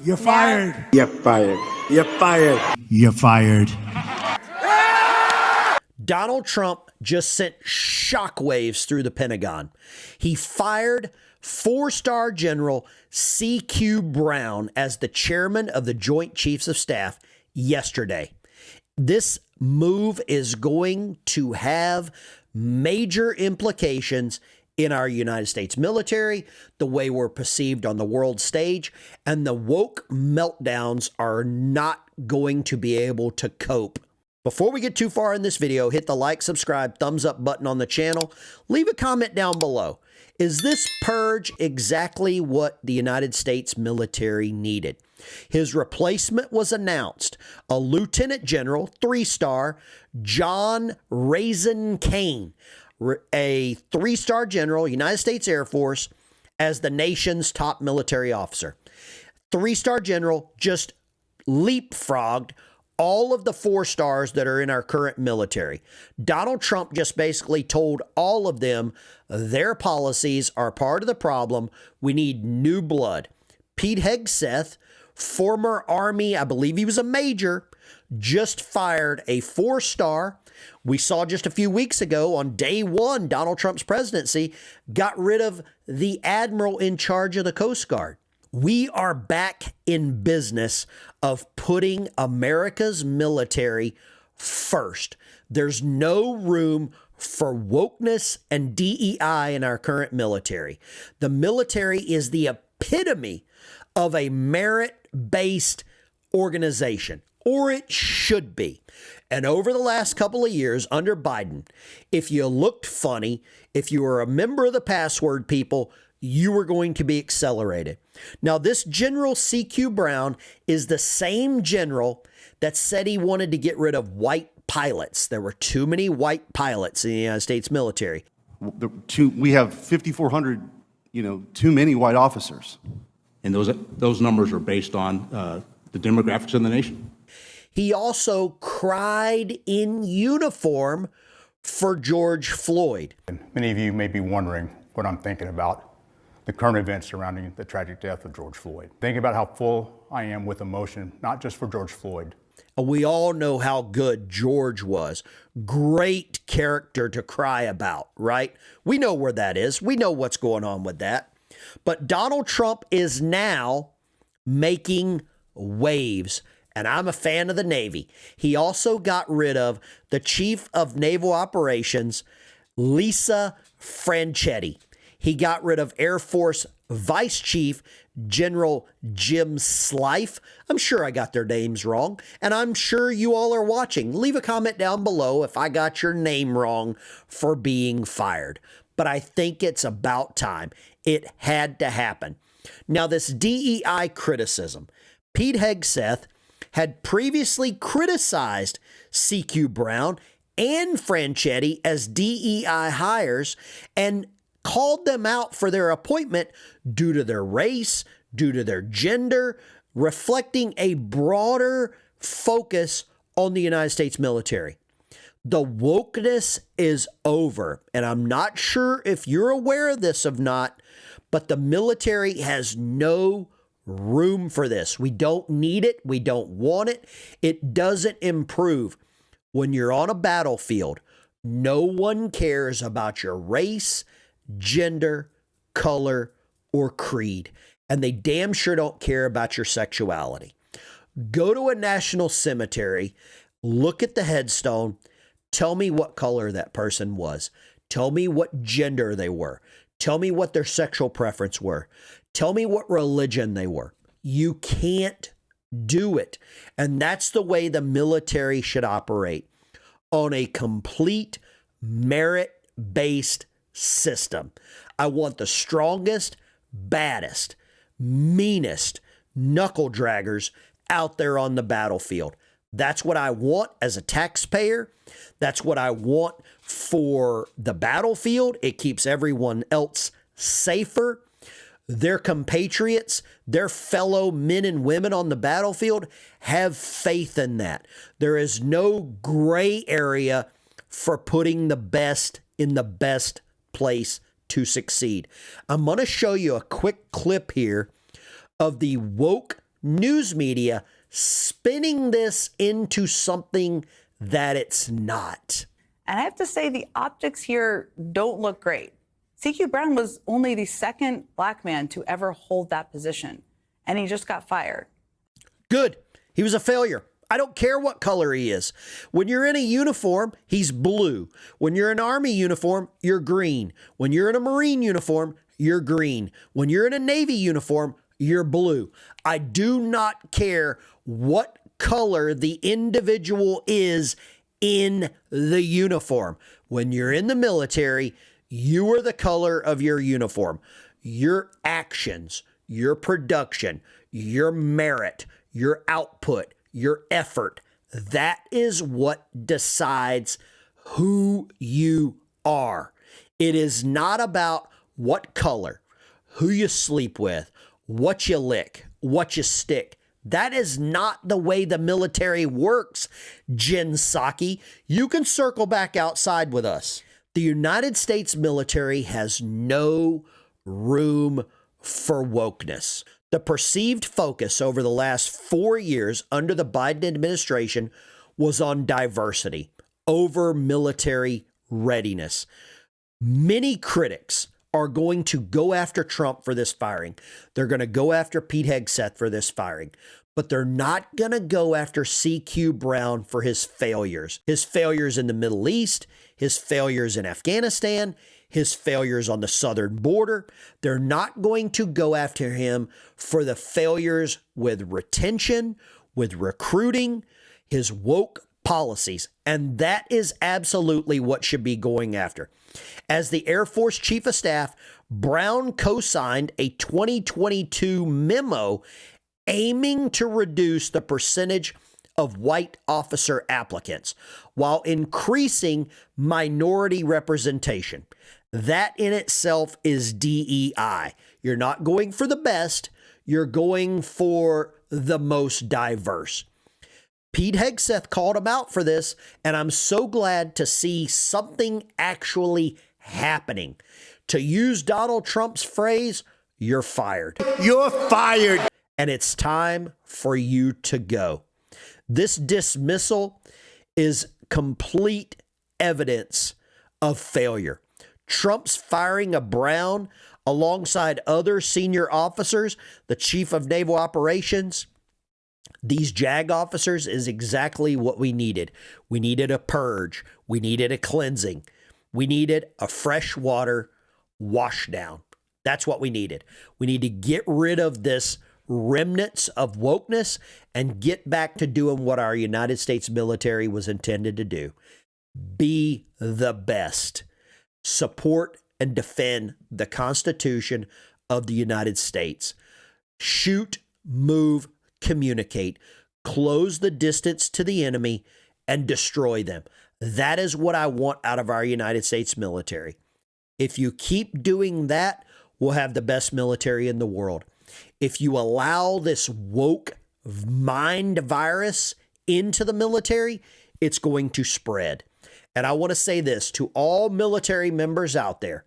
You're fired. You're fired. You're fired. You're fired. Donald Trump just sent shockwaves through the Pentagon. He fired four-star General C.Q. Brown as the chairman of the Joint Chiefs of Staff yesterday. This move is going to have major implications in our United States military, the way we're perceived on the world stage, and the woke meltdowns are not going to be able to cope. Before we get too far in this video, hit the like, subscribe, thumbs up button on the channel. Leave a comment down below. Is this purge exactly what the United States military needed? His replacement was announced, a Lieutenant General, 3-star, John Raisin Caine, a 3-star general, United States Air Force, as the nation's top military officer. 3-star general just leapfrogged all of the 4 stars that are in our current military. Donald Trump just basically told all of them their policies are part of the problem. We need new blood. Pete Hegseth, former Army, I believe he was a major, just fired a 4-star. We saw just a few weeks ago on day 1, Donald Trump's presidency, got rid of the admiral in charge of the Coast Guard. We are back in business of putting America's military first. There's no room for wokeness and DEI in our current military. The military is the epitome of a merit-based organization, or it should be. And over the last couple of years under Biden, if you looked funny, if you were a member of the password people, you were going to be accelerated. Now, this General C.Q. Brown is the same general that said he wanted to get rid of white pilots. There were too many white pilots in the United States military. We have 5,400, too many white officers. And those numbers are based on the demographics of the nation. He also cried in uniform for George Floyd. Many of you may be wondering what I'm thinking about the current events surrounding the tragic death of George Floyd. Thinking about how full I am with emotion, not just for George Floyd. We all know how good George was. Great character to cry about, right? We know where that is. We know what's going on with that. But Donald Trump is now making waves. And I'm a fan of the Navy. He also got rid of the Chief of Naval Operations, Lisa Franchetti. He got rid of Air Force Vice Chief General Jim Slife. I'm sure I got their names wrong, and I'm sure you all are watching. Leave a comment down below if I got your name wrong for being fired. But I think it's about time. It had to happen. Now, this DEI criticism, Pete Hegseth had previously criticized C.Q. Brown and Franchetti as DEI hires and called them out for their appointment due to their race, due to their gender, reflecting a broader focus on the United States military. The wokeness is over, and I'm not sure if you're aware of this or not, but the military has no room for this. We don't need it. We don't want it. It doesn't improve. When you're on a battlefield, no one cares about your race, gender, color, or creed. And they damn sure don't care about your sexuality. Go to a national cemetery, look at the headstone, tell me what color that person was. Tell me what gender they were. Tell me what their sexual preference were. Tell me what religion they were. You can't do it. And that's the way the military should operate, on a complete merit-based system. I want the strongest, baddest, meanest knuckle draggers out there on the battlefield. That's what I want as a taxpayer. That's what I want for the battlefield. It keeps everyone else safer. Their compatriots, their fellow men and women on the battlefield, have faith in that. There is no gray area for putting the best in the best place to succeed. I'm going to show you a quick clip here of the woke news media spinning this into something that it's not. And I have to say, the optics here don't look great. CQ Brown was only the second black man to ever hold that position, and he just got fired. Good. He was a failure. I don't care what color he is. When you're in a uniform, he's blue. When you're in an Army uniform, you're green. When you're in a Marine uniform, you're green. When you're in a Navy uniform, you're blue. I do not care what color the individual is in the uniform. When you're in the military, you are the color of your uniform. Your actions, your production, your merit, your output, your effort, that is what decides who you are. It is not about what color, who you sleep with, what you lick, what you stick. That is not the way the military works, Jen Psaki. You can circle back outside with us. The United States military has no room for wokeness. The perceived focus over the last 4 years under the Biden administration was on diversity over military readiness. Many critics are going to go after Trump for this firing. They're going to go after Pete Hegseth for this firing. But they're not going to go after CQ Brown for his failures. His failures in the Middle East, his failures in Afghanistan, his failures on the southern border. They're not going to go after him for the failures with retention, with recruiting, his woke policies. And that is absolutely what should be going after. As the Air Force Chief of Staff, Brown co-signed a 2022 memo aiming to reduce the percentage of white officer applicants while increasing minority representation. That in itself is DEI. You're not going for the best, you're going for the most diverse. Pete Hegseth called him out for this, and I'm so glad to see something actually happening. To use Donald Trump's phrase, you're fired. You're fired. And it's time for you to go. This dismissal is complete evidence of failure. Trump's firing of Brown alongside other senior officers, the Chief of Naval Operations, these JAG officers, is exactly what we needed. We needed a purge. We needed a cleansing. We needed a freshwater washdown. That's what we needed. We need to get rid of this remnants of wokeness and get back to doing what our United States military was intended to do. Be the best. Support and defend the Constitution of the United States. Shoot, move, communicate. Close the distance to the enemy and destroy them. That is what I want out of our United States military. If you keep doing that, we'll have the best military in the world. If you allow this woke mind virus into the military, it's going to spread. And I want to say this to all military members out there.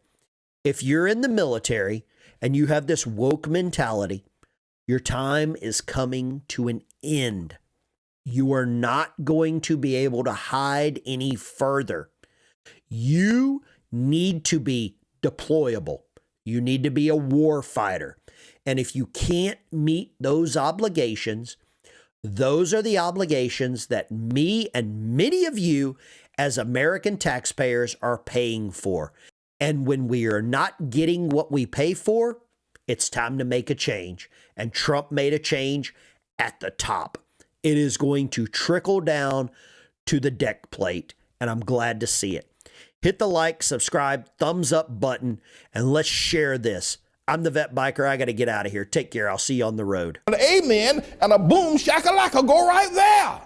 If you're in the military and you have this woke mentality, your time is coming to an end. You are not going to be able to hide any further. You need to be deployable. You need to be a war fighter. And if you can't meet those obligations, those are the obligations that me and many of you as American taxpayers are paying for. And when we are not getting what we pay for, it's time to make a change. And Trump made a change at the top. It is going to trickle down to the deck plate, and I'm glad to see it. Hit the like, subscribe, thumbs up button, and let's share this. I'm the Vet Biker. I got to get out of here. Take care. I'll see you on the road. An amen and a boom shakalaka go right there.